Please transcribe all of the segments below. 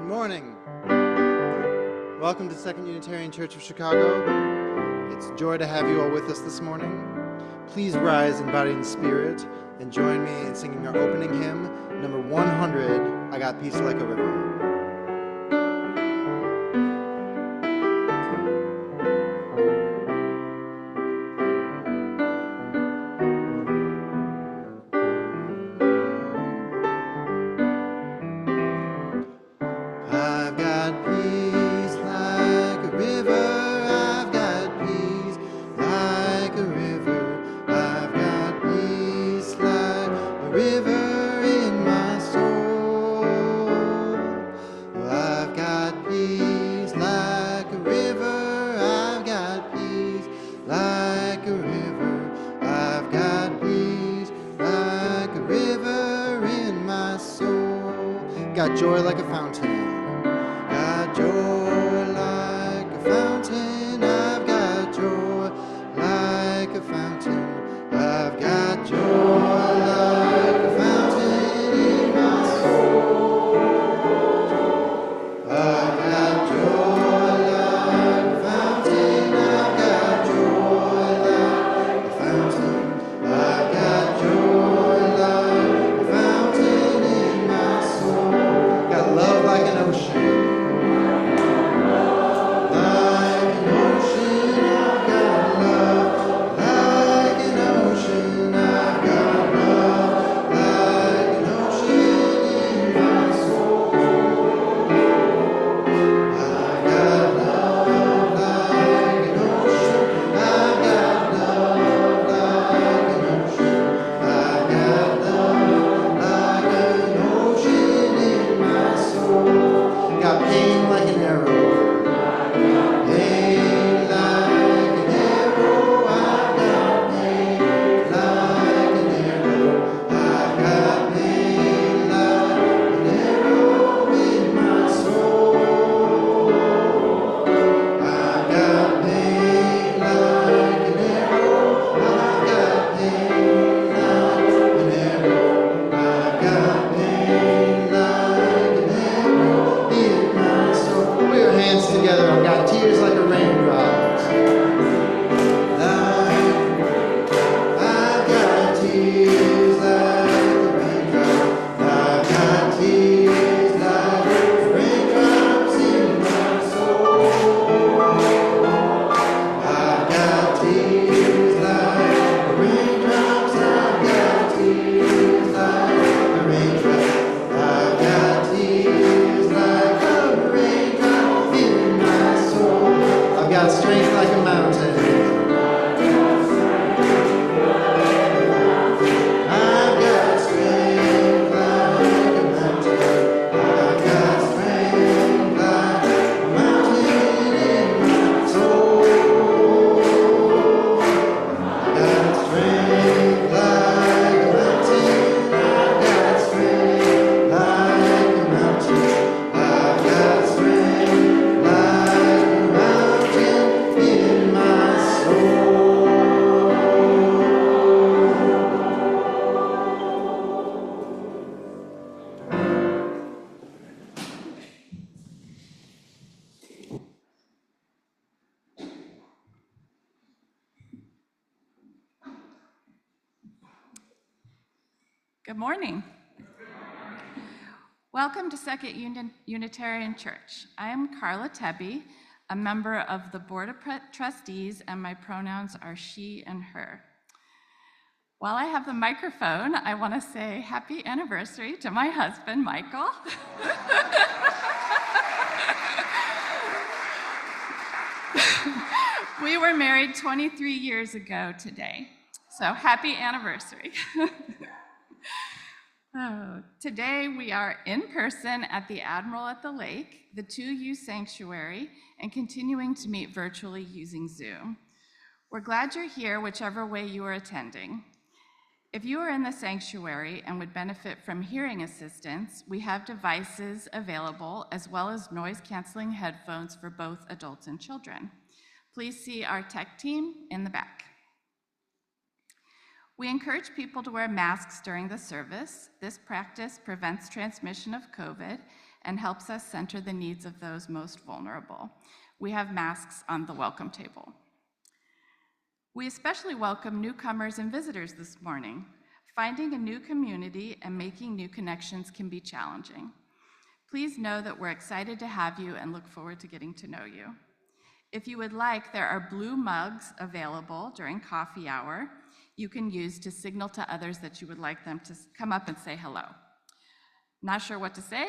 morning. Welcome to Second Unitarian Church of Chicago. It's a joy to have you all with us this morning. Please rise in body and spirit and join me in singing our opening hymn, number 100, I Got Peace Like a River. Got joy like a fountain. Got joy like a fountain. I've got joy like a fountain. I've got joy like a fountain in my soul. I've got joy like a fountain. I've got joy like a fountain. I've got joy like a fountain in my soul. Got love like an ocean. Like an ocean, I've got love. Like an ocean, I've got love. Like an ocean in my soul. I've got love like an ocean. I've got love like an ocean. I've got love like an ocean in my soul. Got pain like an arrow. Pain like an arrow. I've got pain like an arrow. I've got pain like an arrow in my soul. I've got pain like an arrow. I've got pain like an arrow. I've got pain like an arrow in my soul. Put your hands together. I've got tears like a raindrop. I've got tears like a raindrop. I've got tears like raindrops in my soul. I've got tears like raindrops. I've got tears like raindrops. I've got tears like a raindrop in my soul. I've got strength like a mountain. I've got strength like a mountain. I've got strength like a mountain in my soul. I've got strength like a mountain. I've got strength like a mountain. I've got strength like a mountain in my soul. Good morning. Welcome to Second Unitarian Church. I am Carla Tebby, a member of the Board of Trustees, and my pronouns are she and her. While I have the microphone, I want to say happy anniversary to my husband, Michael. We were married 23 years ago today, so happy anniversary. Today we are in person at the Admiral at the Lake, the 2U Sanctuary, and continuing to meet virtually using Zoom. We're glad you're here whichever way you are attending. If you are in the sanctuary and would benefit from hearing assistance, we have devices available as well as noise-canceling headphones for both adults and children. Please see our tech team in the back. We encourage people to wear masks during the service. This practice prevents transmission of COVID and helps us center the needs of those most vulnerable. We have masks on the welcome table. We especially welcome newcomers and visitors this morning. Finding a new community and making new connections can be challenging. Please know that we're excited to have you and look forward to getting to know you. If you would like, there are blue mugs available during coffee hour you can use to signal to others that you would like them to come up and say hello. Not sure what to say?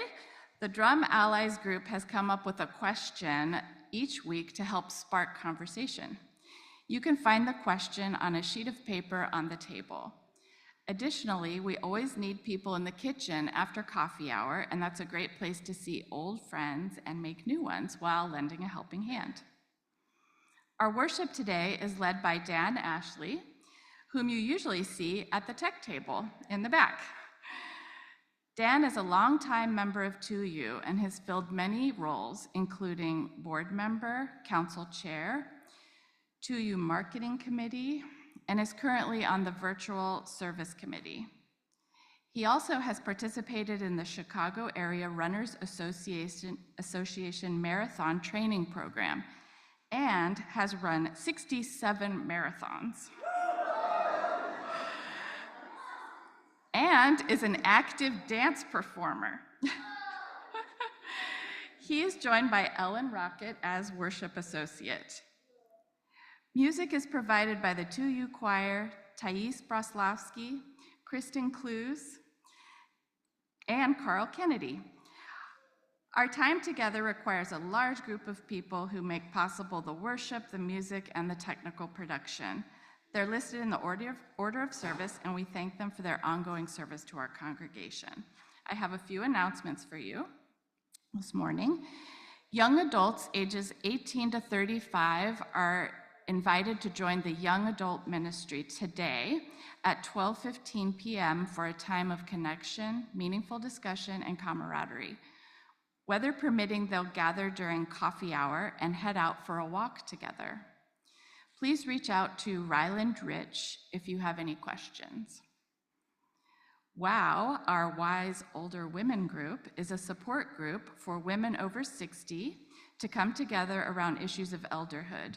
The Drum Allies group has come up with a question each week to help spark conversation. You can find the question on a sheet of paper on the table. Additionally, we always need people in the kitchen after coffee hour, and that's a great place to see old friends and make new ones while lending a helping hand. Our worship today is led by Dan Ashley, whom you usually see at the tech table in the back. Dan is a longtime member of 2U and has filled many roles, including board member, council chair, 2U marketing committee, and is currently on the virtual service committee. He also has participated in the Chicago Area Runners Association Marathon Training Program and has run 67 marathons. And is an active dance performer. He is joined by Ellen Rocket as worship associate. Music is provided by the 2U choir, Thais Broslavsky, Kristen Clues, and Carl Kennedy. Our time together requires a large group of people who make possible the worship, the music, and the technical production. They're listed in the order of service, and we thank them for their ongoing service to our congregation. I have a few announcements for you this morning. Young adults ages 18 to 35 are invited to join the Young Adult Ministry today at 12:15 p.m. for a time of connection, meaningful discussion, and camaraderie. Weather permitting, they'll gather during coffee hour and head out for a walk together. Please reach out to Ryland Rich if you have any questions. WOW, our Wise Older Women group, is a support group for women over 60 to come together around issues of elderhood.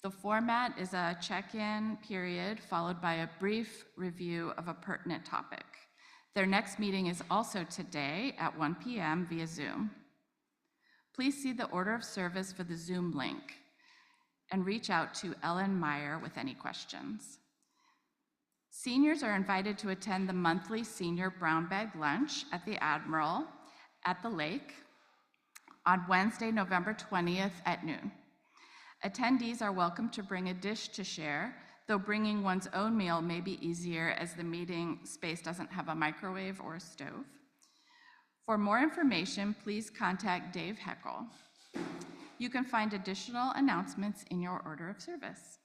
The format is a check-in period followed by a brief review of a pertinent topic. Their next meeting is also today at 1 p.m. via Zoom. Please see the order of service for the Zoom link and reach out to Ellen Meyer with any questions. Seniors are invited to attend the monthly senior brown bag lunch at the Admiral at the lake on Wednesday, November 20th at noon. Attendees are welcome to bring a dish to share, though bringing one's own meal may be easier as the meeting space doesn't have a microwave or a stove. For more information, please contact Dave Heckel. You can find additional announcements in your order of service.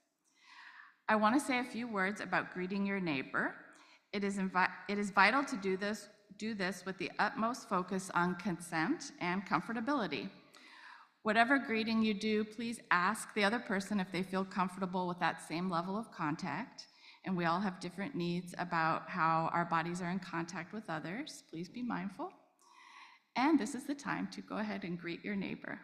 I want to say a few words about greeting your neighbor. It is vital to do this with the utmost focus on consent and comfortability. Whatever greeting you do, please ask the other person if they feel comfortable with that same level of contact. And we all have different needs about how our bodies are in contact with others. Please be mindful. And this is the time to go ahead and greet your neighbor.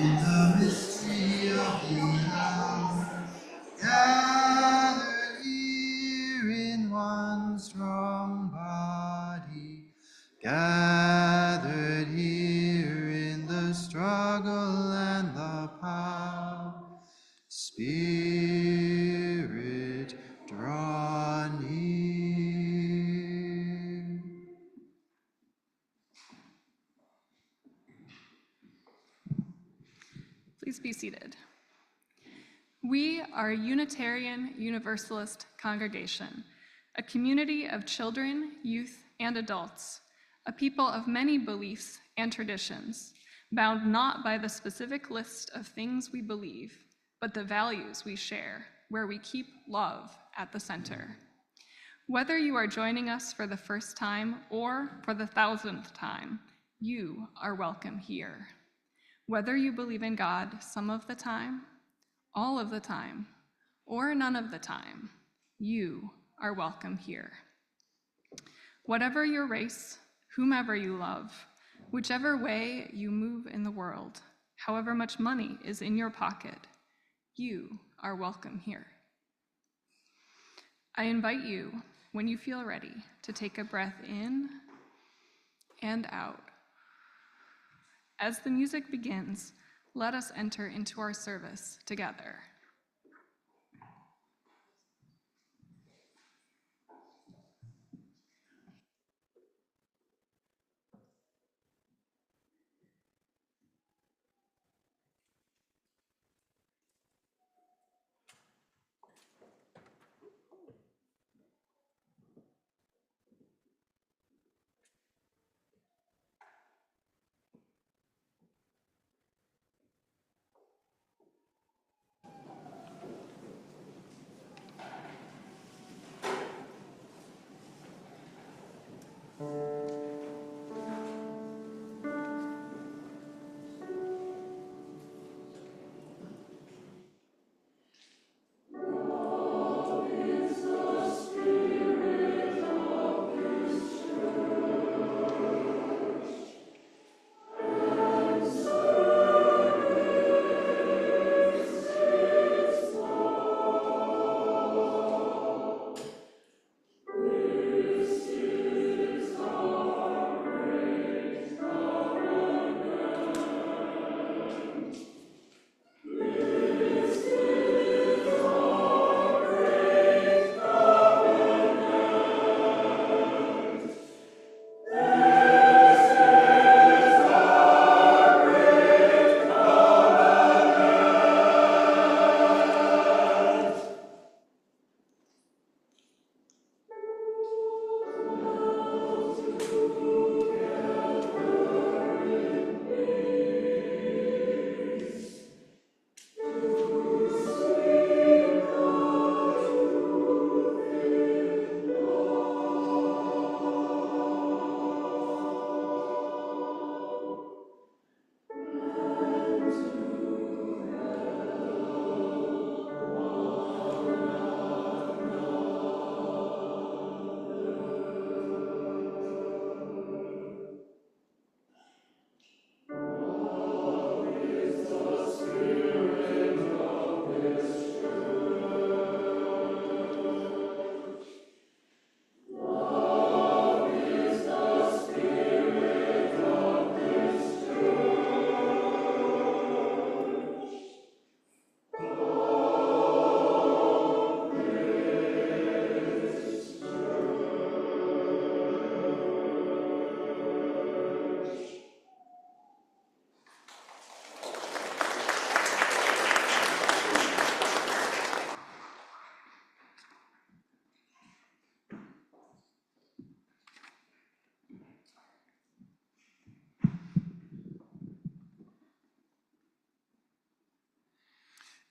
In the mystery of the hour, gathered here in one strong body, gathered Please be seated. We are a Unitarian Universalist congregation, a community of children, youth, and adults, a people of many beliefs and traditions, bound not by the specific list of things we believe, but the values we share, where we keep love at the center. Whether you are joining us for the first time or for the 1,000th time, you are welcome here. Whether you believe in God some of the time, all of the time, or none of the time, you are welcome here. Whatever your race, whomever you love, whichever way you move in the world, however much money is in your pocket, you are welcome here. I invite you, when you feel ready, to take a breath in and out. As the music begins, let us enter into our service together.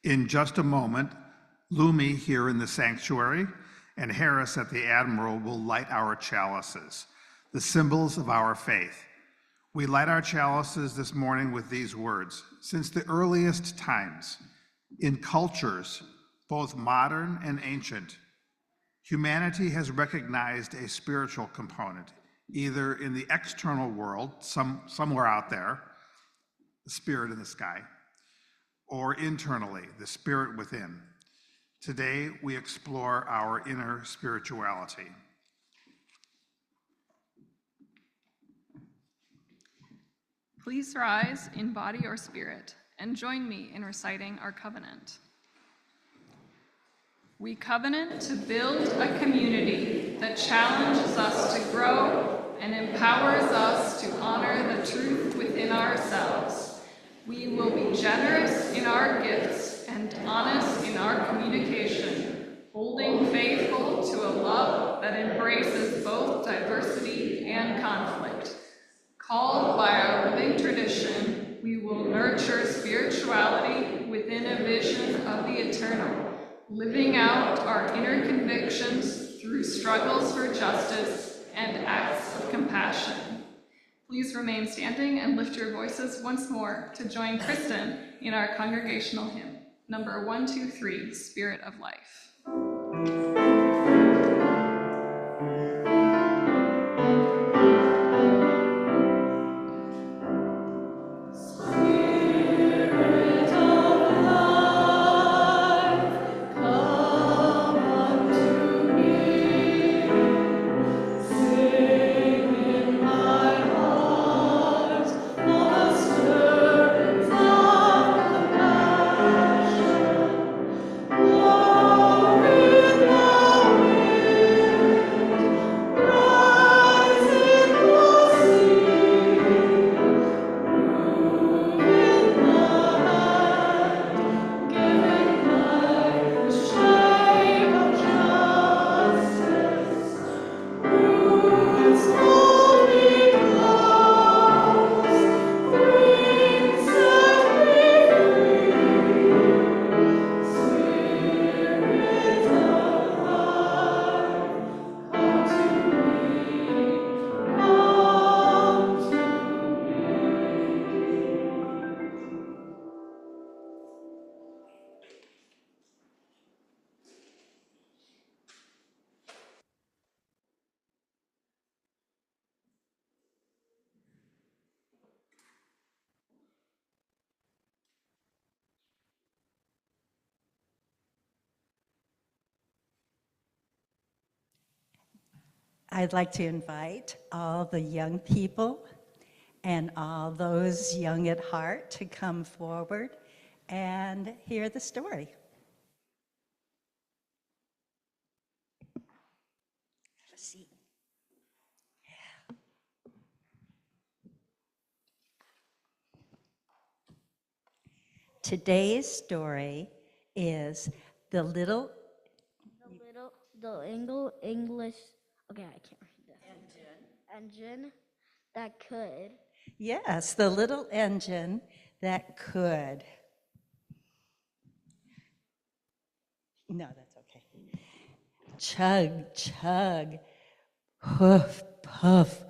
In just a moment, Lumi here in the sanctuary and Harris at the Admiral will light our chalices, the symbols of our faith. We light our chalices this morning with these words: since the earliest times, in cultures, both modern and ancient, humanity has recognized a spiritual component, either in the external world, somewhere out there, the spirit in the sky, or internally, the spirit within. Today, we explore our inner spirituality. Please rise in body or spirit and join me in reciting our covenant. We covenant to build a community that challenges us to grow and empowers us to honor the truth within ourselves, We will be generous in our gifts and honest in our communication, holding faithful to a love that embraces both diversity and conflict. Called by our living tradition, we will nurture spirituality within a vision of the eternal, living out our inner convictions through struggles for justice and acts of compassion. Please remain standing and lift your voices once more to join Kristen in our congregational hymn, number 123, Spirit of Life. I'd like to invite all the young people and all those young at heart to come forward and hear the story. Have a seat. Today's story is the little English. Okay, I can't read this. Engine that could. Yes, the little engine that could. No, that's okay. Chug, chug, hoof, puff.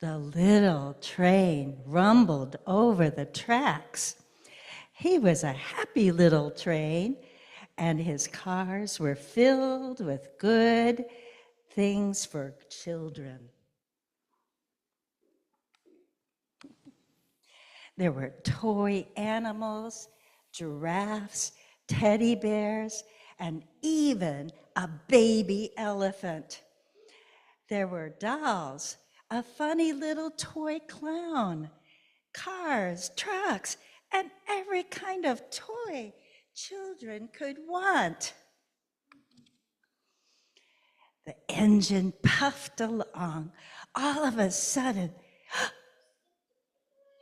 The little train rumbled over the tracks. He was a happy little train, and his cars were filled with good things for children. There were toy animals, giraffes, teddy bears, and even a baby elephant. There were dolls, a funny little toy clown, cars, trucks, and every kind of toy children could want. The engine puffed along. All of a sudden,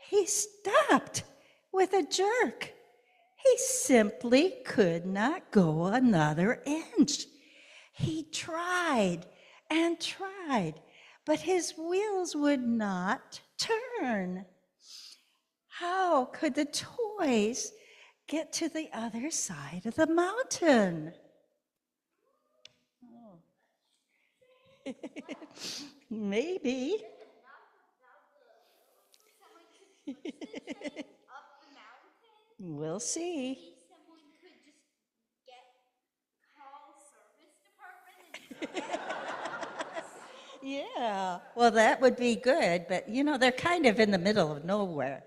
he stopped with a jerk. He simply could not go another inch. He tried and tried, but his wheels would not turn. How could the toys get to the other side of the mountain? Oh. Maybe. We'll see. Someone could just call service department. Yeah, well, that would be good, but they're kind of in the middle of nowhere.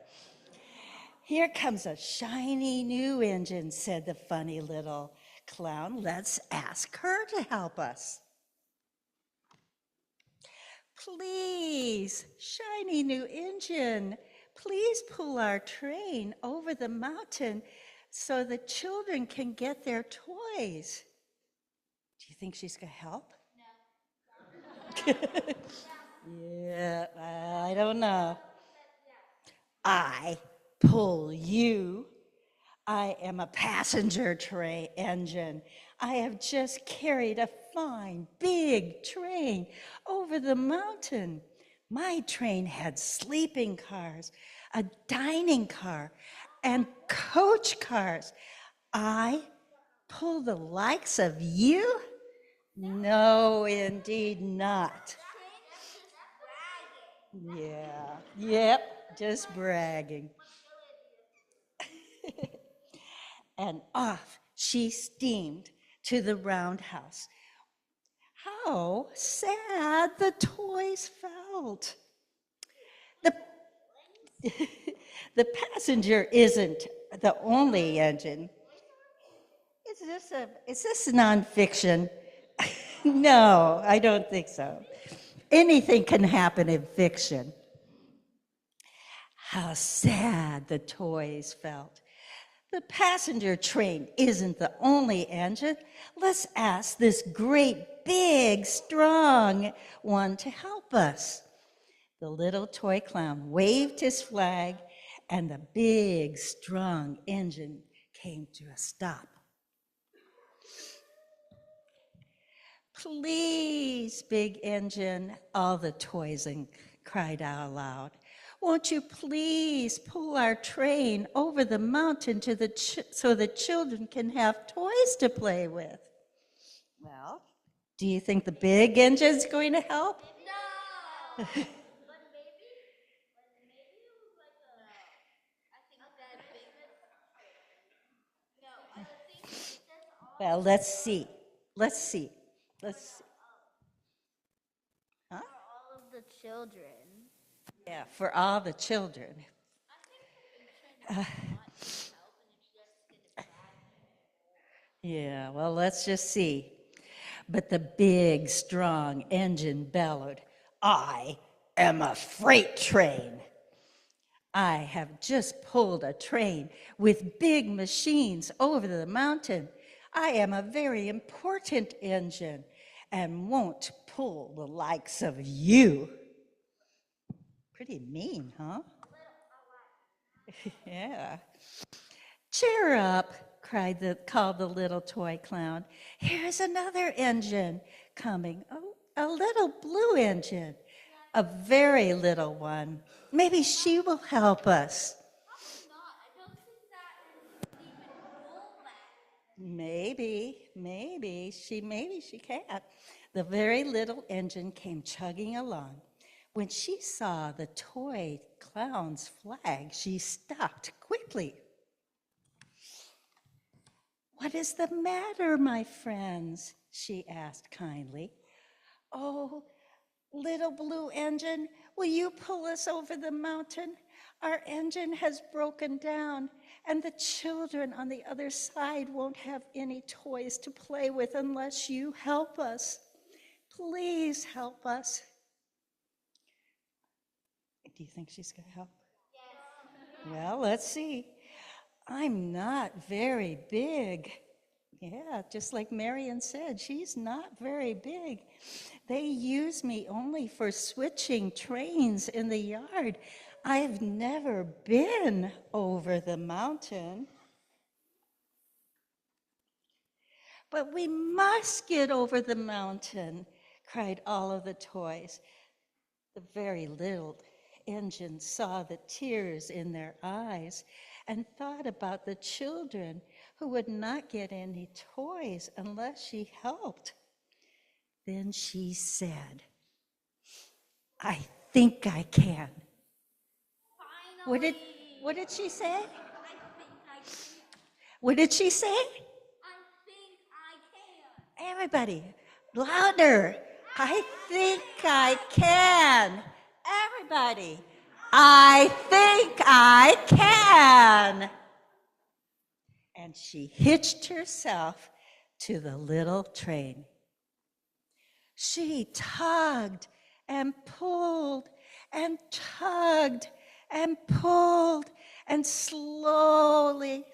Here comes a shiny new engine, said the funny little clown. Let's ask her to help us. Please, shiny new engine, please pull our train over the mountain so the children can get their toys. Do you think she's going to help? No. Yeah, I don't know. pull you. I am a passenger train engine. I have just carried a fine, big train over the mountain. My train had sleeping cars, a dining car, and coach cars. I pull the likes of you? No, indeed not. Yeah, yep, just bragging. And off she steamed to the roundhouse. How sad the toys felt. The, the passenger isn't the only engine. Is this nonfiction? No, I don't think so. Anything can happen in fiction. How sad the toys felt. The passenger train isn't the only engine. Let's ask this great, big, strong one to help us. The little toy clown waved his flag, and the big, strong engine came to a stop. Please, big engine, all the toys cried out loud. Won't you please pull our train over the mountain to so the children can have toys to play with? Well, do you think the big engine's going to help? No. Well, let's see. Let's see. Huh? All of the children. Yeah, for all the children. Yeah, well, let's just see. But the big, strong engine bellowed, I am a freight train. I have just pulled a train with big machines over the mountain. I am a very important engine and won't pull the likes of you. Pretty mean, huh? Yeah. Cheer up, called the little toy clown. Here's another engine coming. Oh, a little blue engine, a very little one. Maybe she will help us. Maybe she can't. The very little engine came chugging along. When she saw the toy clown's flag, she stopped quickly. What is the matter, my friends? She asked kindly. Oh, little blue engine, will you pull us over the mountain? Our engine has broken down, and the children on the other side won't have any toys to play with unless you help us. Please help us. Do you think she's going to help? Yes. Well, let's see. I'm not very big. Yeah, just like Marion said, she's not very big. They use me only for switching trains in the yard. I've never been over the mountain. But we must get over the mountain, cried all of the toys. The very little engine saw the tears in their eyes and thought about the children who would not get any toys unless she helped. Then she said, I think I can. Finally. What did she say? I think I can. What did she say? I think I can. Everybody, louder. I think I can. Everybody, I think I can. And she hitched herself to the little train. She tugged and pulled and tugged and pulled, and slowly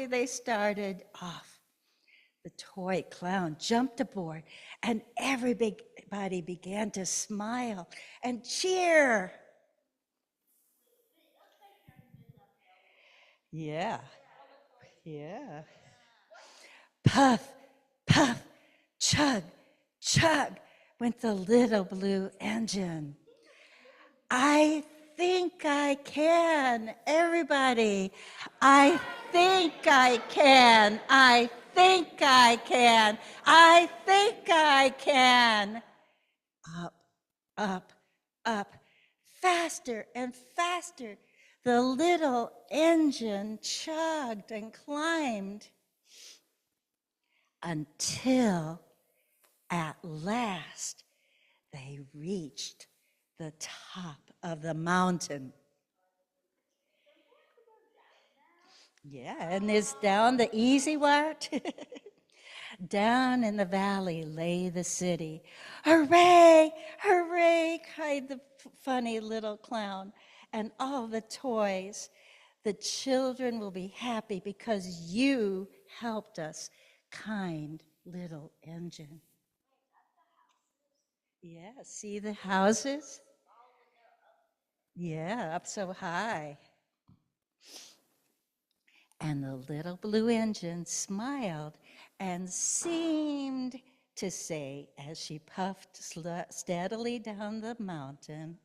they started off. The toy clown jumped aboard, and everybody began to smile and cheer. Yeah. Yeah. Puff, puff, chug, chug went the little blue engine. I think I can, everybody. I think I can. I think I can. I think I can. Up, up, up, faster and faster. The little engine chugged and climbed until at last they reached the top of the mountain. Yeah, and it's down the easy part. Down in the valley lay the city. Hooray, hooray, cried the funny little clown, and all the toys. The children will be happy because you helped us, kind little engine. Yeah, see the houses? Yeah, up so high. And the little blue engine smiled and seemed to say, as she puffed steadily down the mountain,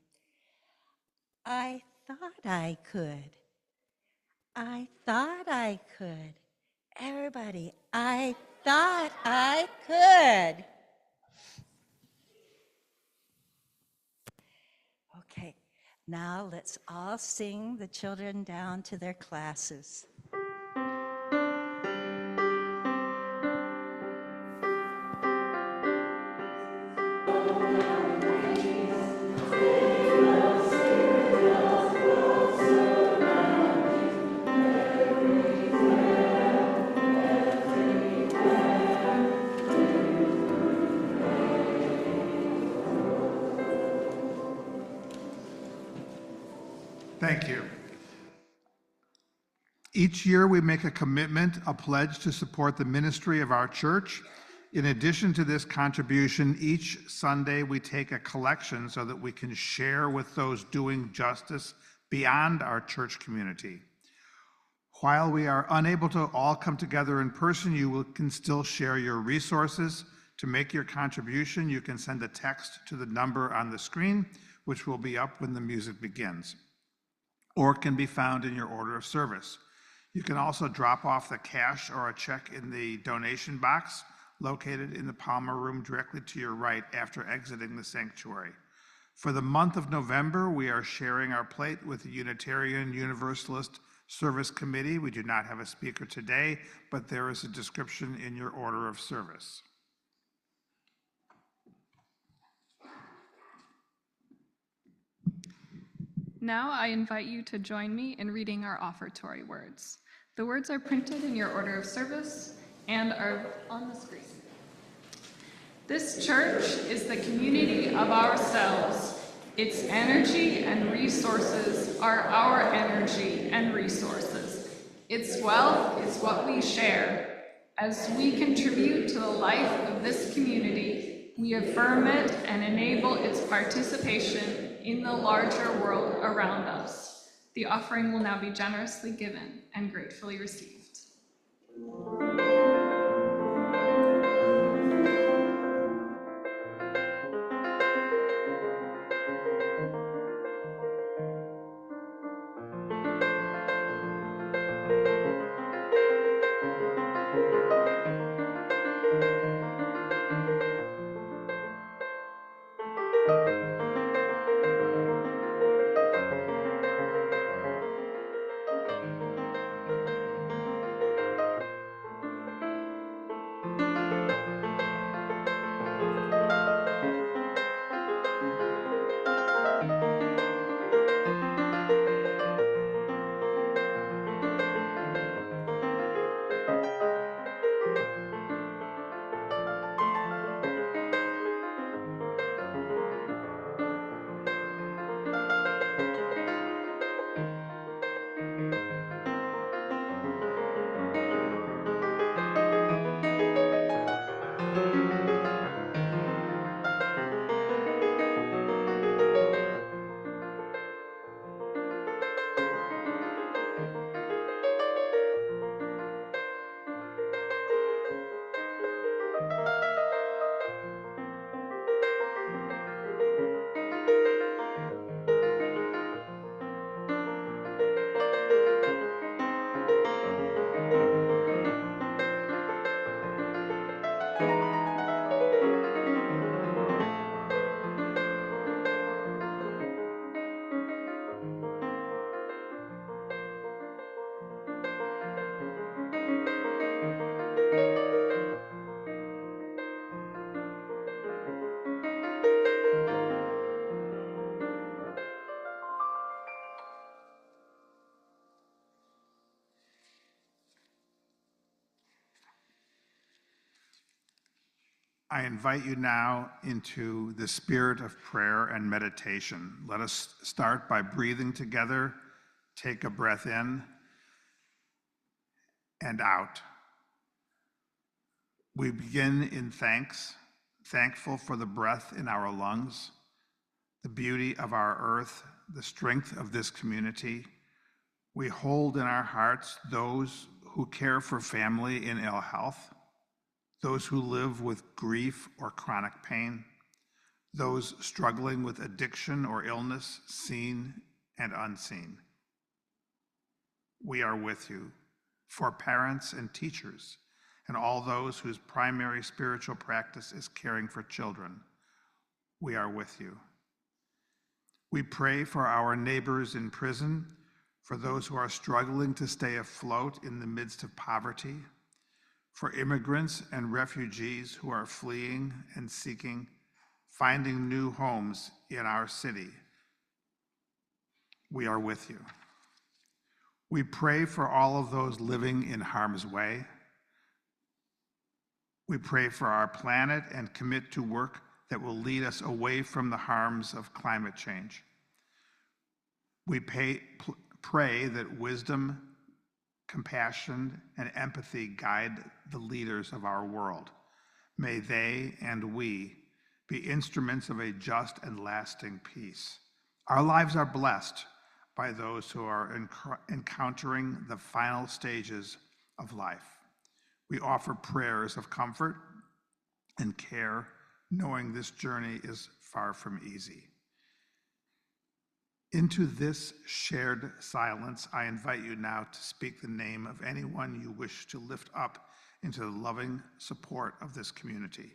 I thought I could. I thought I could. Everybody, I thought I could. Okay, now let's all sing the children down to their classes. Thank you. Each year we make a commitment, a pledge to support the ministry of our church. In addition to this contribution, each Sunday we take a collection so that we can share with those doing justice beyond our church community. While we are unable to all come together in person, can still share your resources. To make your contribution, you can send a text to the number on the screen, which will be up when the music begins, or can be found in your order of service. You can also drop off the cash or a check in the donation box located in the Palmer room directly to your right after exiting the sanctuary. For the month of November, we are sharing our plate with the Unitarian Universalist Service Committee. We do not have a speaker today, but there is a description in your order of service. Now I invite you to join me in reading our offertory words. The words are printed in your order of service and are on the screen. This church is the community of ourselves. Its energy and resources are our energy and resources. Its wealth is what we share. As we contribute to the life of this community, we affirm it and enable its participation in the larger world around us. The offering will now be generously given and gratefully received. I invite you now into the spirit of prayer and meditation. Let us start by breathing together. Take a breath in and out. We begin in thanks, thankful for the breath in our lungs, the beauty of our earth, the strength of this community. We hold in our hearts those who care for family in ill health, those who live with grief or chronic pain, those struggling with addiction or illness, seen and unseen. We are with you. For parents and teachers, and all those whose primary spiritual practice is caring for children, we are with you. We pray for our neighbors in prison, for those who are struggling to stay afloat in the midst of poverty, for immigrants and refugees who are fleeing and seeking, finding new homes in our city. We are with you. We pray for all of those living in harm's way. We pray for our planet and commit to work that will lead us away from the harms of climate change. We pray that wisdom, compassion, and empathy guide the leaders of our world. May they and we be instruments of a just and lasting peace. Our lives are blessed by those who are encountering the final stages of life. We offer prayers of comfort and care, knowing this journey is far from easy. Into this shared silence, I invite you now to speak the name of anyone you wish to lift up into the loving support of this community.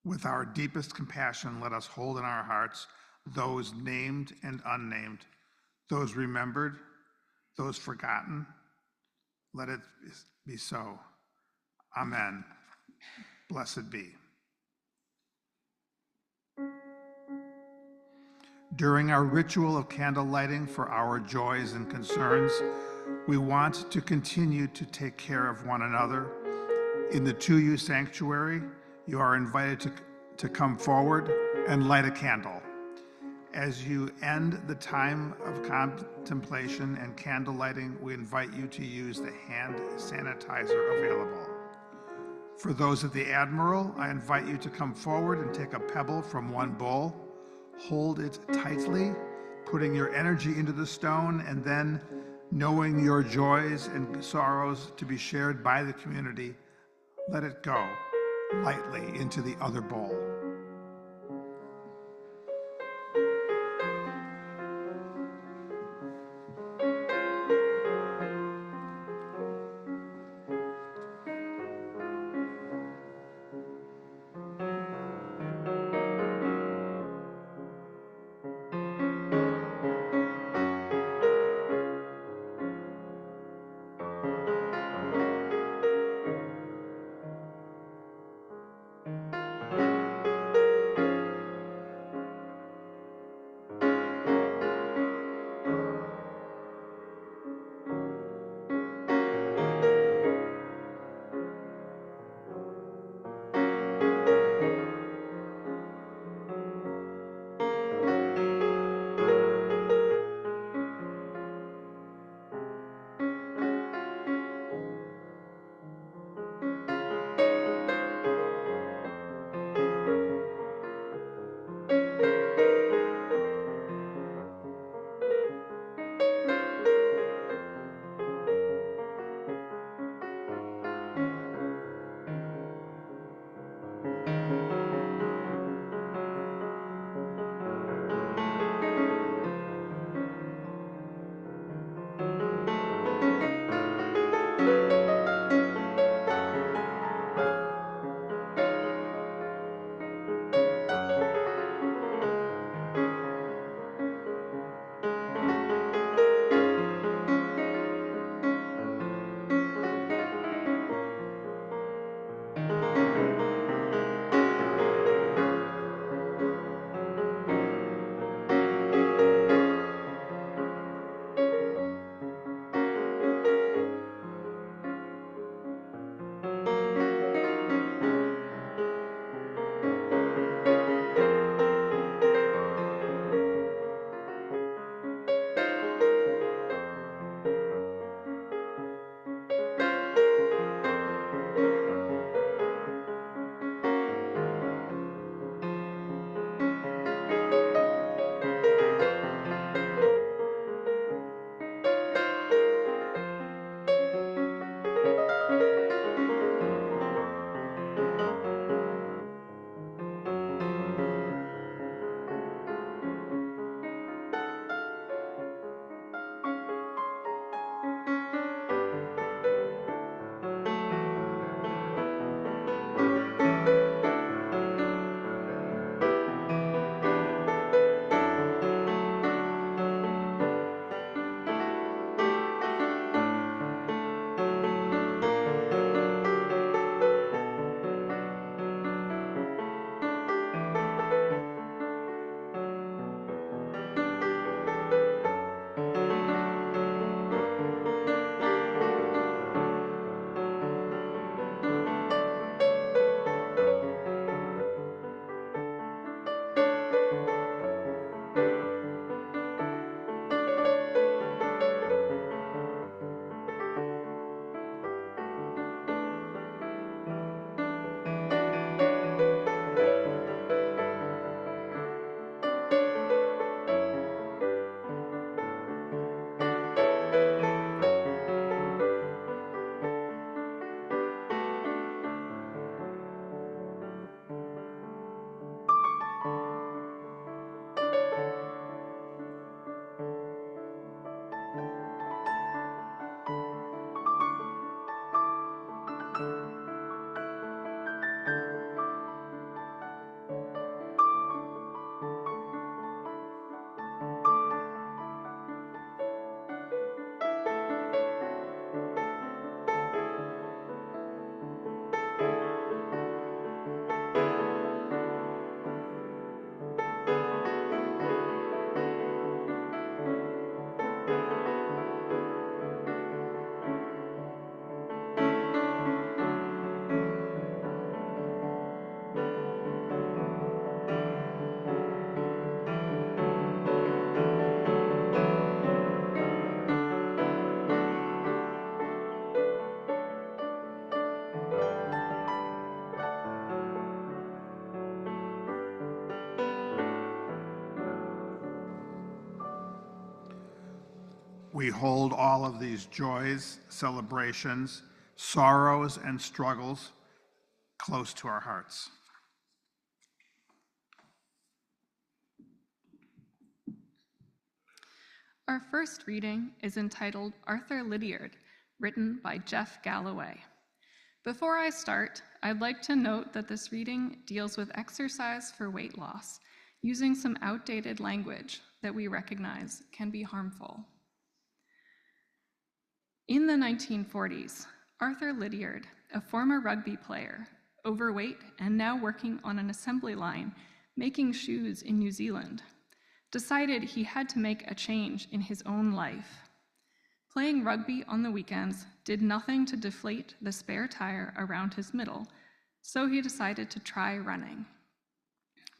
With our deepest compassion, let us hold in our hearts those named and unnamed, those remembered, those forgotten. Let it be so. Amen. Blessed be. During our ritual of candle lighting for our joys and concerns, we want to continue to take care of one another. In the 2U sanctuary, you are invited to come forward and light a candle. As you end the time of contemplation and candle lighting, we invite you to use the hand sanitizer available. For those at the Admiral, I invite you to come forward and take a pebble from one bowl, hold it tightly, putting your energy into the stone, and then, knowing your joys and sorrows to be shared by the community, let it go lightly into the other bowl. We hold all of these joys, celebrations, sorrows, and struggles close to our hearts. Our first reading is entitled Arthur Lydiard, written by Jeff Galloway. Before I start, I'd like to note that this reading deals with exercise for weight loss, using some outdated language that we recognize can be harmful. In the 1940s, Arthur Lydiard, a former rugby player, overweight and now working on an assembly line making shoes in New Zealand, decided he had to make a change in his own life. Playing rugby on the weekends did nothing to deflate the spare tire around his middle, so he decided to try running.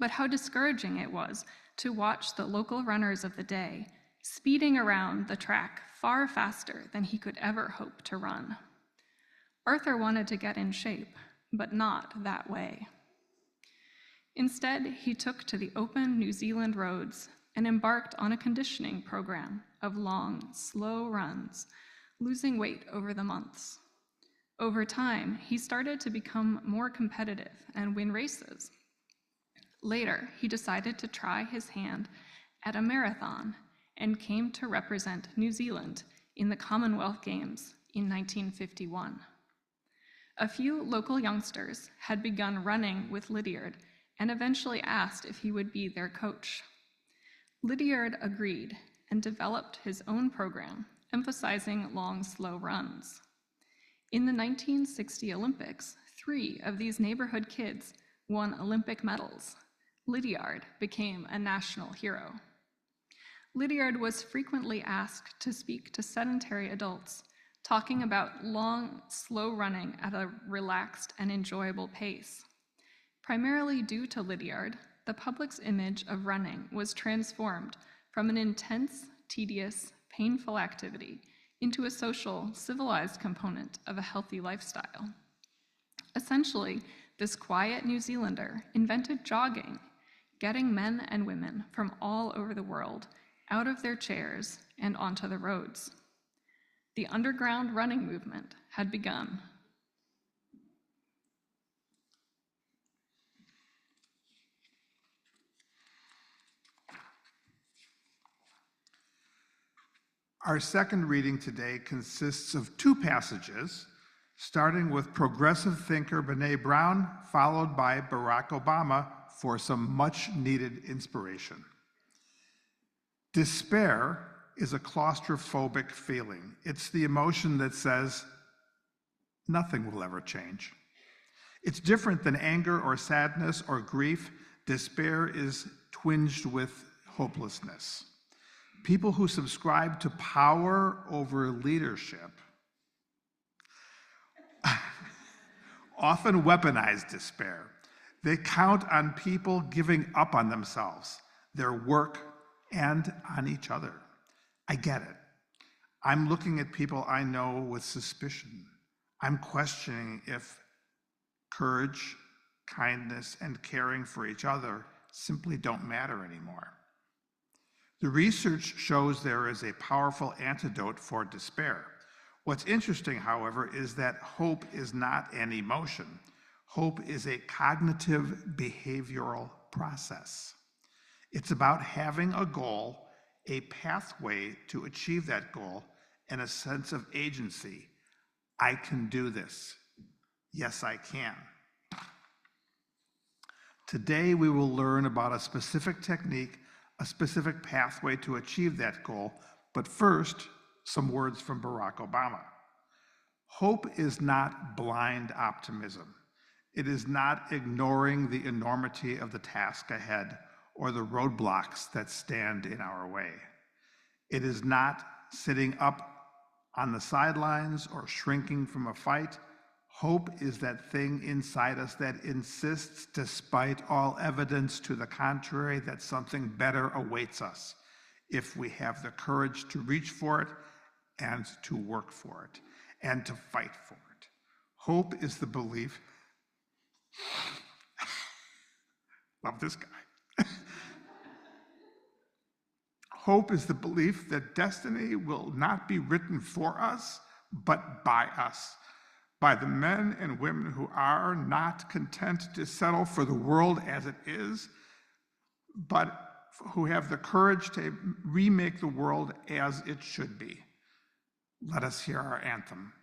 But how discouraging it was to watch the local runners of the day speeding around the track far faster than he could ever hope to run. Arthur wanted to get in shape, but not that way. Instead, he took to the open New Zealand roads and embarked on a conditioning program of long, slow runs, losing weight over the months. Over time, he started to become more competitive and win races. Later, he decided to try his hand at a marathon and came to represent New Zealand in the Commonwealth Games in 1951. A few local youngsters had begun running with Lydiard and eventually asked if he would be their coach. Lydiard agreed and developed his own program, emphasizing long, slow runs. In the 1960 Olympics, 3 of these neighborhood kids won Olympic medals. Lydiard became a national hero. Lydiard was frequently asked to speak to sedentary adults, talking about long, slow running at a relaxed and enjoyable pace. Primarily due to Lydiard, the public's image of running was transformed from an intense, tedious, painful activity into a social, civilized component of a healthy lifestyle. Essentially, this quiet New Zealander invented jogging, getting men and women from all over the world out of their chairs and onto the roads. The underground running movement had begun. Our second reading today consists of 2 passages, starting with progressive thinker Brené Brown, followed by Barack Obama for some much-needed inspiration. Despair is a claustrophobic feeling. It's the emotion that says, nothing will ever change. It's different than anger or sadness or grief. Despair is twinged with hopelessness. People who subscribe to power over leadership often weaponize despair. They count on people giving up on themselves, their work, and on each other. I get it. I'm looking at people I know with suspicion. I'm questioning if courage, kindness, and caring for each other simply don't matter anymore. The research shows there is a powerful antidote for despair. What's interesting, however, is that hope is not an emotion. Hope is a cognitive behavioral process. It's about having a goal, a pathway to achieve that goal, and a sense of agency. I can do this. Yes, I can. Today, we will learn about a specific technique, a specific pathway to achieve that goal, but first, some words from Barack Obama. Hope is not blind optimism. It is not ignoring the enormity of the task ahead or the roadblocks that stand in our way. It is not sitting up on the sidelines or shrinking from a fight. Hope is that thing inside us that insists, despite all evidence to the contrary, that something better awaits us if we have the courage to reach for it and to work for it and to fight for it. Hope is the belief, love this guy. Hope is the belief that destiny will not be written for us, but by us, by the men and women who are not content to settle for the world as it is, but who have the courage to remake the world as it should be. Let us hear our anthem.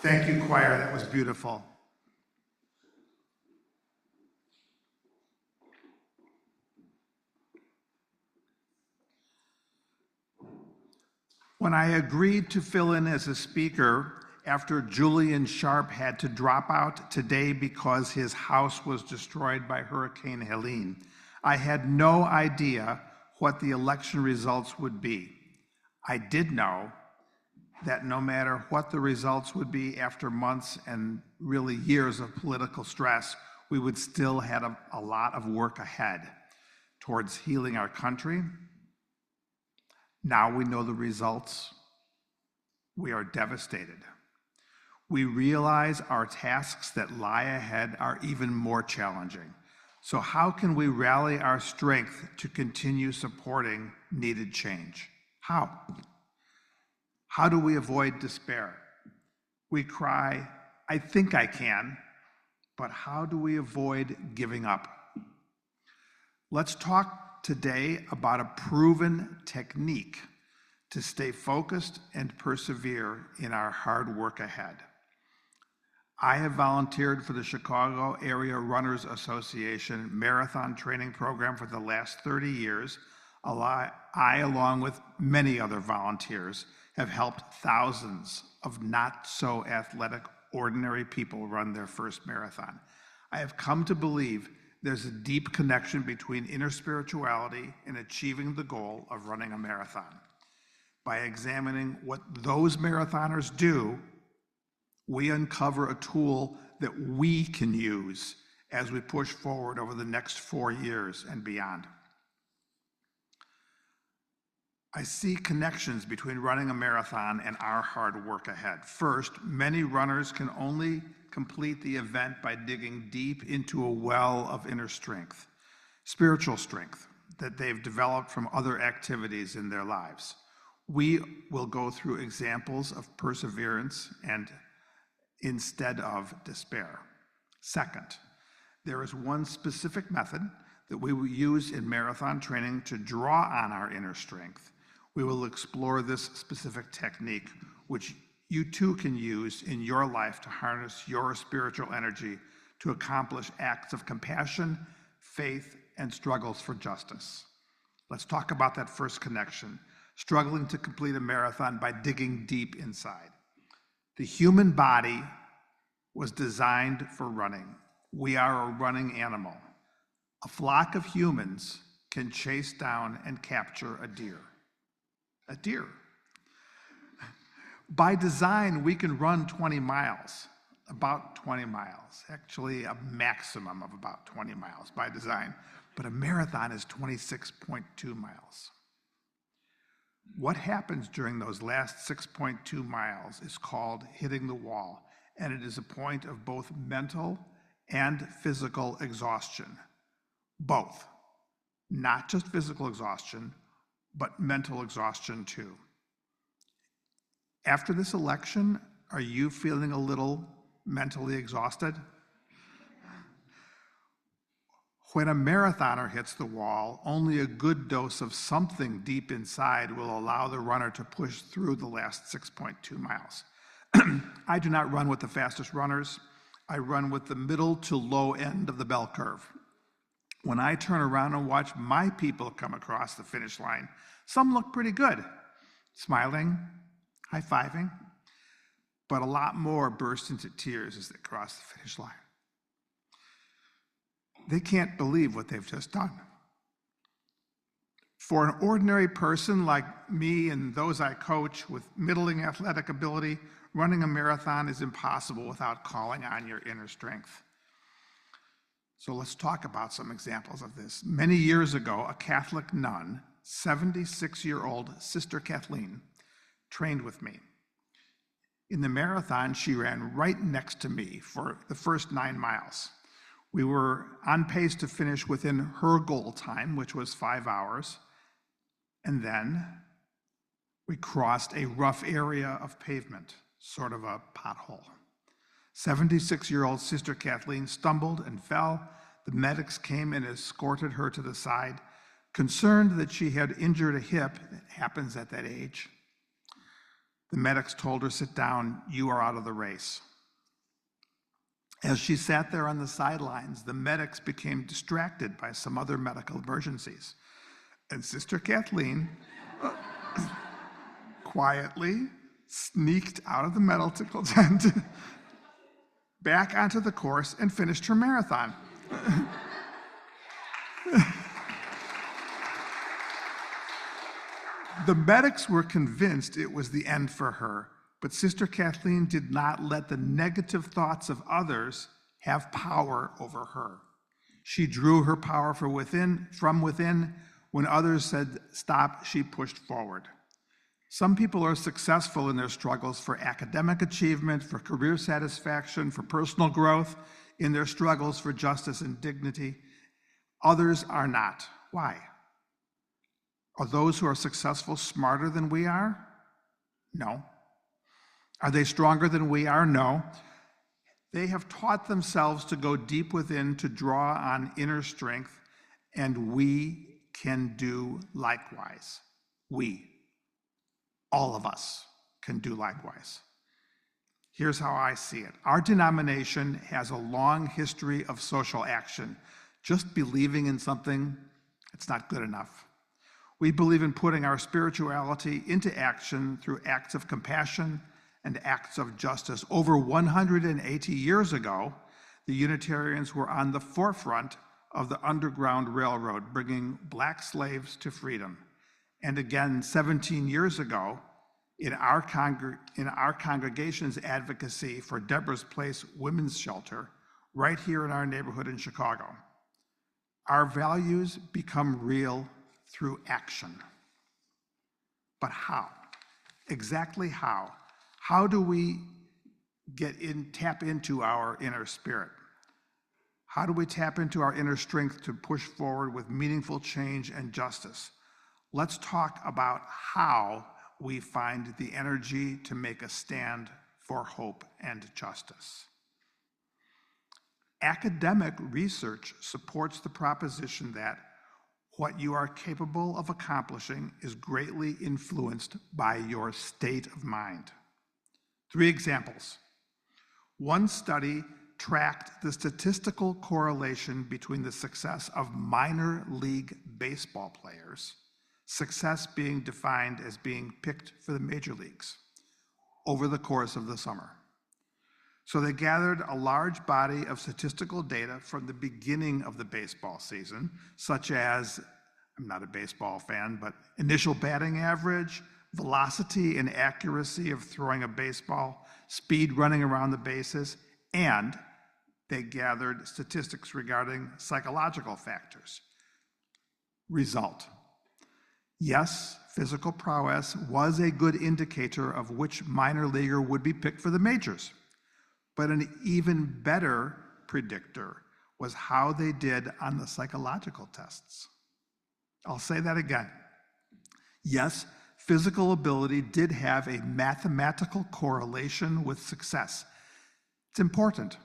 Thank you, choir. That was beautiful. When I agreed to fill in as a speaker after Julian Sharp had to drop out today because his house was destroyed by Hurricane Helene, I had no idea what the election results would be. I did know that no matter what the results would be after months and really years of political stress, we would still have a lot of work ahead towards healing our country. Now we know the results. We are devastated. We realize our tasks that lie ahead are even more challenging. So how can we rally our strength to continue supporting needed change? How? How do we avoid despair? We cry, I think I can, but how do we avoid giving up? Let's talk today about a proven technique to stay focused and persevere in our hard work ahead. I have volunteered for the Chicago Area Runners Association Marathon Training Program for the last 30 years. I, along with many other volunteers, have helped thousands of not so athletic, ordinary people run their first marathon. I have come to believe there's a deep connection between inner spirituality and achieving the goal of running a marathon. By examining what those marathoners do, we uncover a tool that we can use as we push forward over the next 4 years and beyond. I see connections between running a marathon and our hard work ahead. First, many runners can only complete the event by digging deep into a well of inner strength, spiritual strength that they've developed from other activities in their lives. We will go through examples of perseverance and instead of despair. Second, there is one specific method that we will use in marathon training to draw on our inner strength. We will explore this specific technique, which you too can use in your life to harness your spiritual energy to accomplish acts of compassion, faith, and struggles for justice. Let's talk about that first connection, struggling to complete a marathon by digging deep inside. The human body was designed for running. We are a running animal. A flock of humans can chase down and capture a deer. A deer. By design, we can run 20 miles, about 20 miles, actually a maximum of about 20 miles by design, but a marathon is 26.2 miles. What happens during those last 6.2 miles is called hitting the wall, and it is a point of both mental and physical exhaustion. Both. Not just physical exhaustion, but mental exhaustion too. After this election, are you feeling a little mentally exhausted? When a marathoner hits the wall, only a good dose of something deep inside will allow the runner to push through the last 6.2 miles. I do not run with the fastest runners. I run with the middle to low end of the bell curve. When I turn around and watch my people come across the finish line, some look pretty good, smiling, high-fiving, but a lot more burst into tears as they cross the finish line. They can't believe what they've just done. For an ordinary person like me and those I coach with middling athletic ability, running a marathon is impossible without calling on your inner strength. So let's talk about some examples of this. Many years ago, a Catholic nun, 76-year-old Sister Kathleen, trained with me. In the marathon, she ran right next to me for the first 9 miles. We were on pace to finish within her goal time, which was 5 hours. And then we crossed a rough area of pavement, sort of a pothole. 76-year-old Sister Kathleen stumbled and fell. The medics came and escorted her to the side, concerned that she had injured a hip. It happens at that age. The medics told her, "Sit down, you are out of the race." As she sat there on the sidelines, the medics became distracted by some other medical emergencies. And Sister Kathleen quietly sneaked out of the medical tent, back onto the course, and finished her marathon. The medics were convinced it was the end for her, but Sister Kathleen did not let the negative thoughts of others have power over her. She drew her power from within. When others said stop, she pushed forward. Some people are successful in their struggles for academic achievement, for career satisfaction, for personal growth, in their struggles for justice and dignity. Others are not. Why? Are those who are successful smarter than we are? No. Are they stronger than we are? No. They have taught themselves to go deep within, to draw on inner strength, and we can do likewise. We, all of us, can do likewise. Here's how I see it. Our denomination has a long history of social action. Just believing in something, it's not good enough. We believe in putting our spirituality into action through acts of compassion and acts of justice. Over 180 years ago, the Unitarians were on the forefront of the Underground Railroad, bringing Black slaves to freedom. And again, 17 years ago, in our congregation's advocacy for Deborah's Place Women's Shelter, right here in our neighborhood in Chicago. Our values become real through action. But how? Exactly how? How do we tap into our inner spirit? How do we tap into our inner strength to push forward with meaningful change and justice? Let's talk about how we find the energy to make a stand for hope and justice. Academic research supports the proposition that what you are capable of accomplishing is greatly influenced by your state of mind. 3 examples. One study tracked the statistical correlation between the success of minor league baseball players, success being defined as being picked for the major leagues, over the course of the summer. So they gathered a large body of statistical data from the beginning of the baseball season, such as, I'm not a baseball fan, but initial batting average, velocity and accuracy of throwing a baseball, speed running around the bases, and they gathered statistics regarding psychological factors. Result. Yes, physical prowess was a good indicator of which minor leaguer would be picked for the majors. But an even better predictor was how they did on the psychological tests. I'll say that again. Yes, physical ability did have a mathematical correlation with success. It's important.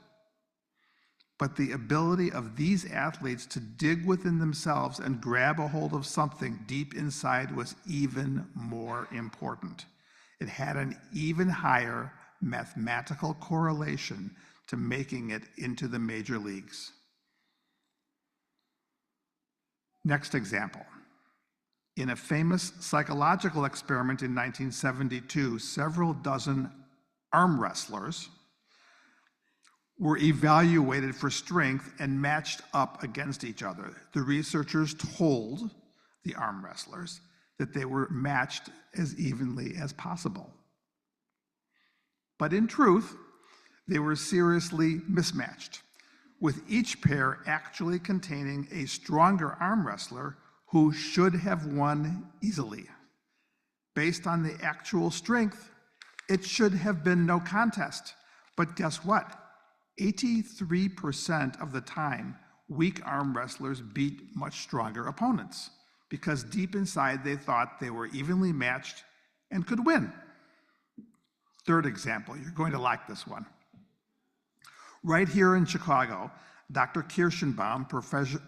But the ability of these athletes to dig within themselves and grab a hold of something deep inside was even more important. It had an even higher mathematical correlation to making it into the major leagues. Next example. In a famous psychological experiment in 1972, several dozen arm wrestlers were evaluated for strength and matched up against each other. The researchers told the arm wrestlers that they were matched as evenly as possible. But in truth, they were seriously mismatched, with each pair actually containing a stronger arm wrestler who should have won easily. Based on the actual strength, it should have been no contest. But guess what? 83% of the time, weak arm wrestlers beat much stronger opponents because deep inside they thought they were evenly matched and could win. Third example, you're going to like this one. Right here in Chicago, Dr. Kirschenbaum,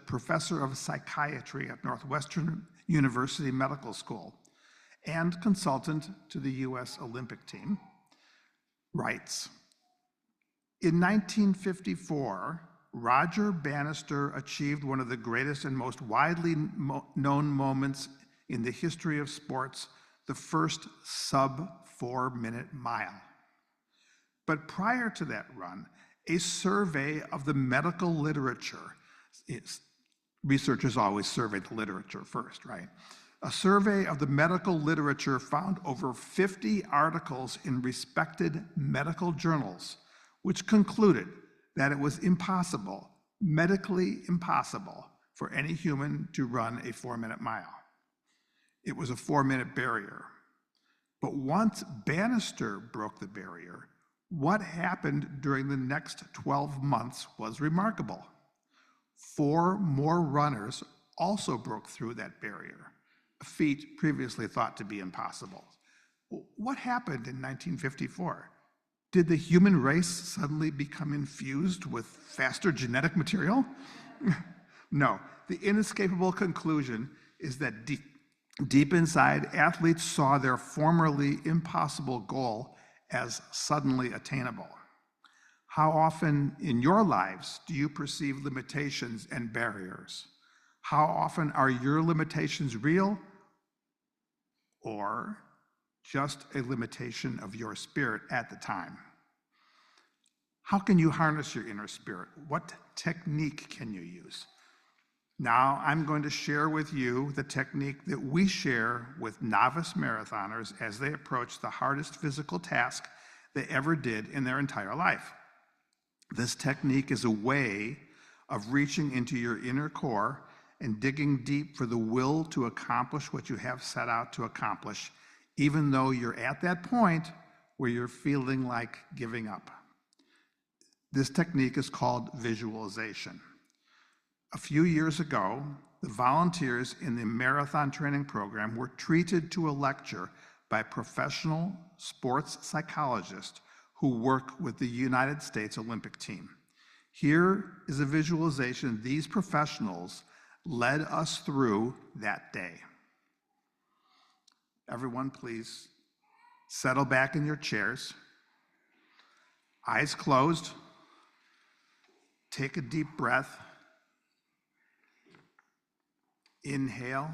professor of psychiatry at Northwestern University Medical School and consultant to the U.S. Olympic team, writes, in 1954, Roger Bannister achieved one of the greatest and most widely known moments in the history of sports, the first sub-4-minute mile. But prior to that run, a survey of the medical literature, researchers always survey the literature first, right? A survey of the medical literature found over 50 articles in respected medical journals, which concluded that it was impossible, medically impossible, for any human to run a 4-minute mile. It was a 4-minute barrier. But once Bannister broke the barrier, what happened during the next 12 months was remarkable. 4 more runners also broke through that barrier, a feat previously thought to be impossible. What happened in 1954? Did the human race suddenly become infused with faster genetic material? No, the inescapable conclusion is that deep inside, athletes saw their formerly impossible goal as suddenly attainable. How often in your lives do you perceive limitations and barriers? How often are your limitations real or just a limitation of your spirit at the time? How can you harness your inner spirit? What technique can you use? Now, I'm going to share with you the technique that we share with novice marathoners as they approach the hardest physical task they ever did in their entire life. This technique is a way of reaching into your inner core and digging deep for the will to accomplish what you have set out to accomplish, even though you're at that point where you're feeling like giving up. This technique is called visualization. A few years ago, the volunteers in the marathon training program were treated to a lecture by professional sports psychologists who work with the United States Olympic team. Here is a visualization these professionals led us through that day. Everyone, please settle back in your chairs. Eyes closed. Take a deep breath. Inhale.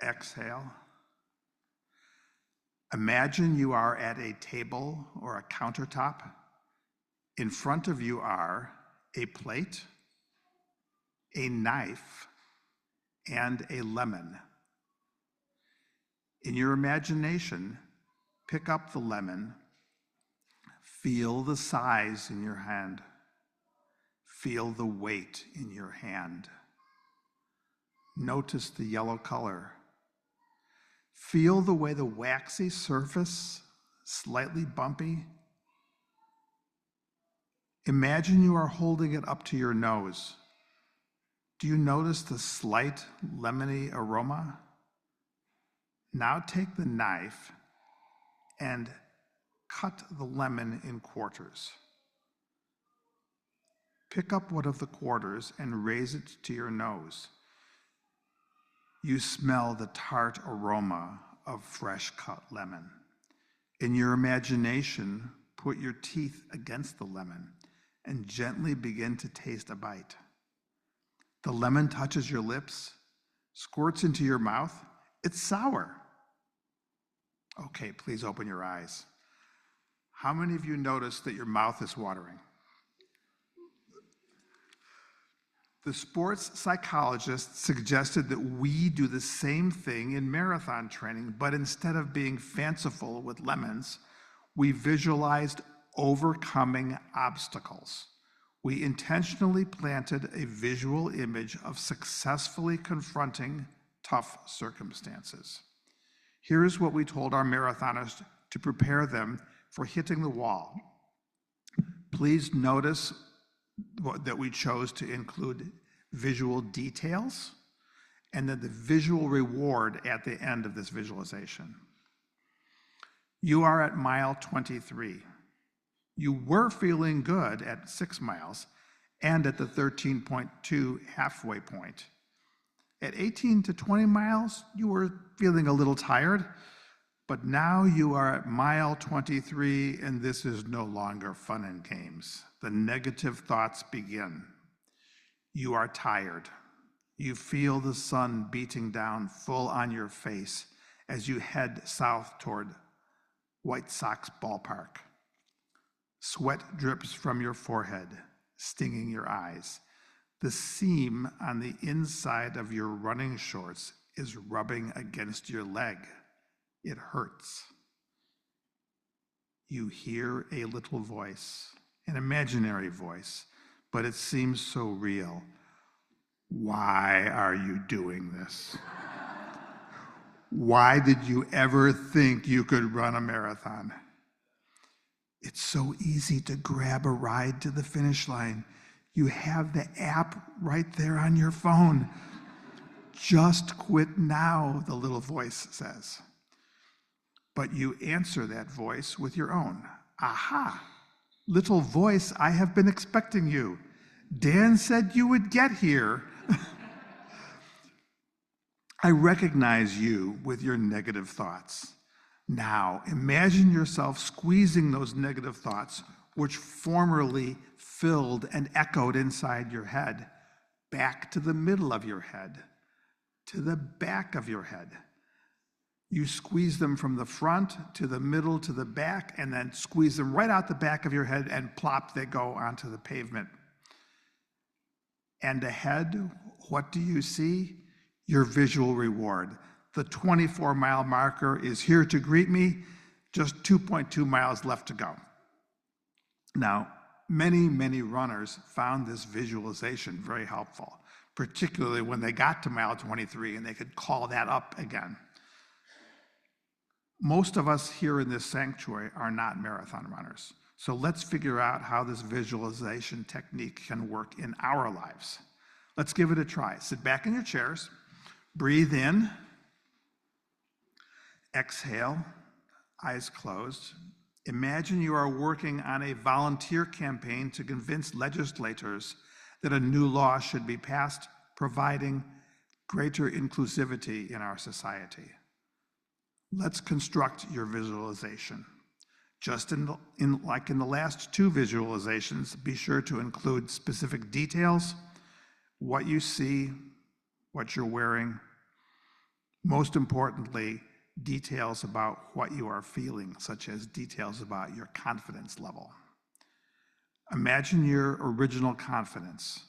Exhale. Imagine you are at a table or a countertop. In front of you are a plate, a knife, and a lemon. In your imagination, pick up the lemon, feel the size in your hand, feel the weight in your hand. Notice the yellow color. Feel the way the waxy surface, slightly bumpy. Imagine you are holding it up to your nose. Do you notice the slight lemony aroma? Now take the knife and cut the lemon in quarters. Pick up one of the quarters and raise it to your nose. You smell the tart aroma of fresh cut lemon. In your imagination, put your teeth against the lemon and gently begin to taste a bite. The lemon touches your lips, squirts into your mouth. It's sour. Okay, please open your eyes. How many of you notice that your mouth is watering? The sports psychologist suggested that we do the same thing in marathon training, but instead of being fanciful with lemons, we visualized overcoming obstacles. We intentionally planted a visual image of successfully confronting tough circumstances. Here's what we told our marathoners to prepare them for hitting the wall. Please notice that we chose to include visual details and then the visual reward at the end of this visualization. You are at mile 23. You were feeling good at 6 miles and at the 13.2 halfway point. At 18 to 20 miles, you were feeling a little tired, but now you are at mile 23 and this is no longer fun and games. The negative thoughts begin. You are tired. You feel the sun beating down full on your face as you head south toward White Sox ballpark. Sweat drips from your forehead, stinging your eyes. The seam on the inside of your running shorts is rubbing against your leg. It hurts. You hear a little voice, an imaginary voice, but it seems so real. Why are you doing this? Why did you ever think you could run a marathon? It's so easy to grab a ride to the finish line. You have the app right there on your phone. Just quit now, the little voice says. But you answer that voice with your own. Aha, little voice, I have been expecting you. Dan said you would get here. I recognize you with your negative thoughts. Now, imagine yourself squeezing those negative thoughts, which formerly filled and echoed inside your head, back to the middle of your head, to the back of your head. You squeeze them from the front to the middle to the back, and then squeeze them right out the back of your head, and plop, they go onto the pavement. And ahead, what do you see? Your visual reward. The 24-mile marker is here to greet me, just 2.2 miles left to go. Now, many runners found this visualization very helpful, particularly when they got to mile 23 and they could call that up again. Most of us here in this sanctuary are not marathon runners, so let's figure out how this visualization technique can work in our lives. Let's give it a try. Sit back in your chairs, breathe in, exhale, eyes closed. Imagine you are working on a volunteer campaign to convince legislators that a new law should be passed, providing greater inclusivity in our society. Let's construct your visualization. Just like in the last two visualizations, be sure to include specific details, what you see, what you're wearing. Most importantly, details about what you are feeling, such as details about your confidence level. Imagine your original confidence.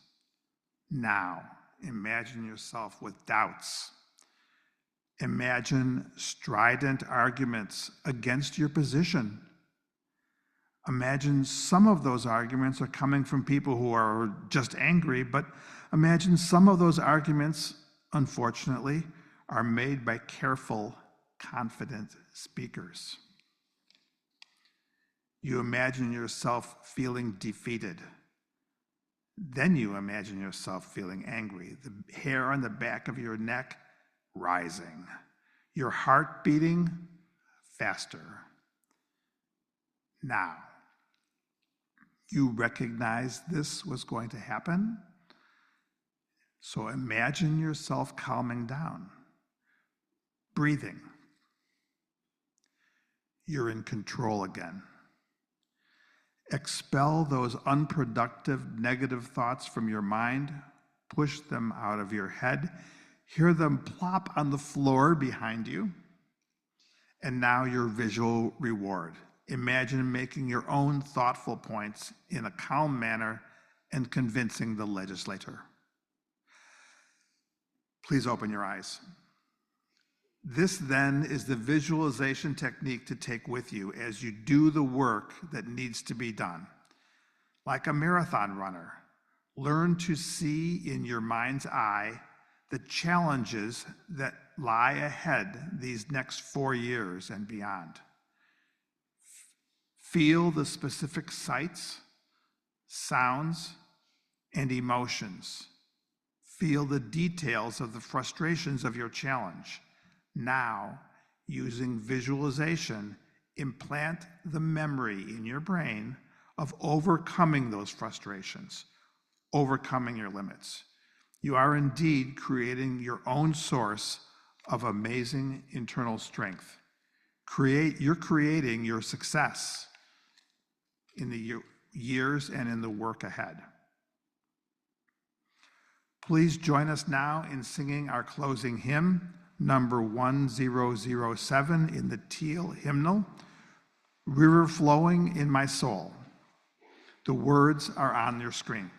Now, imagine yourself with doubts. Imagine strident arguments against your position. Imagine some of those arguments are coming from people who are just angry, but imagine some of those arguments, unfortunately, are made by careful, confident speakers. You imagine yourself feeling defeated. Then you imagine yourself feeling angry, the hair on the back of your neck rising, your heart beating faster. Now, you recognize this was going to happen, so imagine yourself calming down, breathing. You're in control again. Expel those unproductive negative thoughts from your mind, push them out of your head, hear them plop on the floor behind you, and now your visual reward. Imagine making your own thoughtful points in a calm manner and convincing the legislator. Please open your eyes. This then is the visualization technique to take with you as you do the work that needs to be done. Like a marathon runner, learn to see in your mind's eye the challenges that lie ahead these next 4 years and beyond. Feel the specific sights, sounds, and emotions. Feel the details of the frustrations of your challenge. Now, using visualization, implant the memory in your brain of overcoming those frustrations, overcoming your limits. You are indeed creating your own source of amazing internal strength. You're creating your success in the years and in the work ahead. Please join us now in singing our closing hymn, number 1007 in the Teal hymnal, River Flowing in My Soul. The words are on your screen.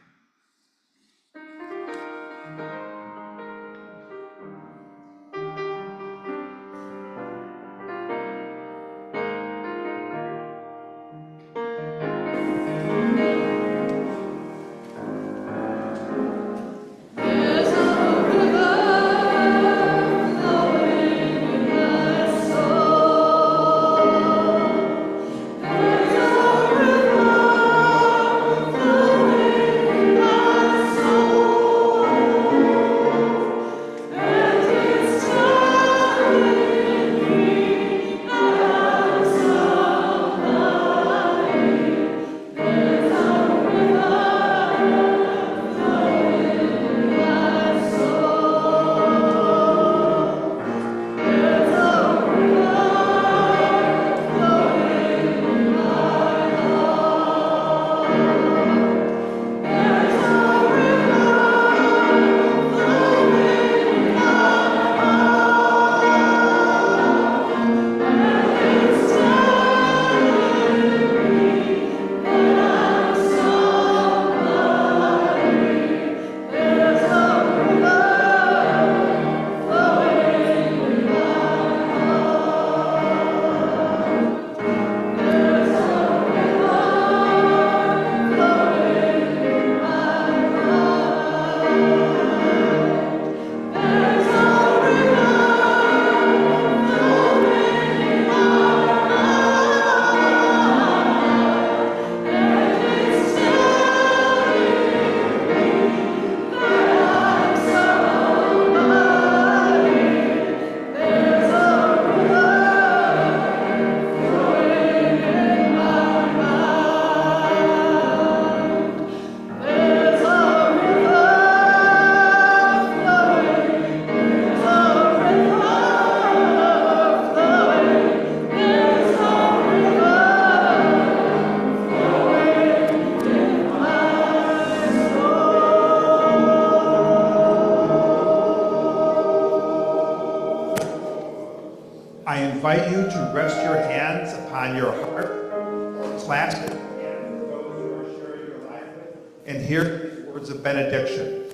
invite you to rest your hands upon your heart or clasp it with those you are sharing your life with and hear these words of benediction.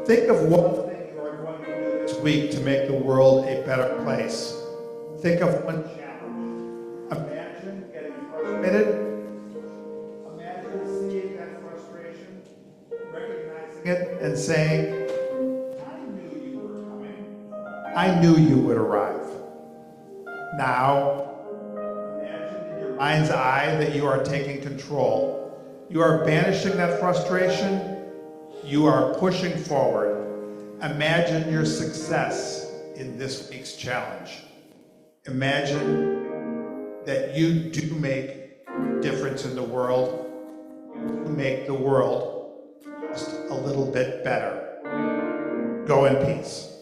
Think of one thing you are going to do this week to make the world a better place. Think of one challenge. Imagine getting frustrated. Imagine seeing that frustration, recognizing it, and saying, I knew you were coming. I knew you would arrive. Now, imagine in your mind's eye that you are taking control. You are banishing that frustration. You are pushing forward. Imagine your success in this week's challenge. Imagine that you do make a difference in the world. You do make the world just a little bit better. Go in peace.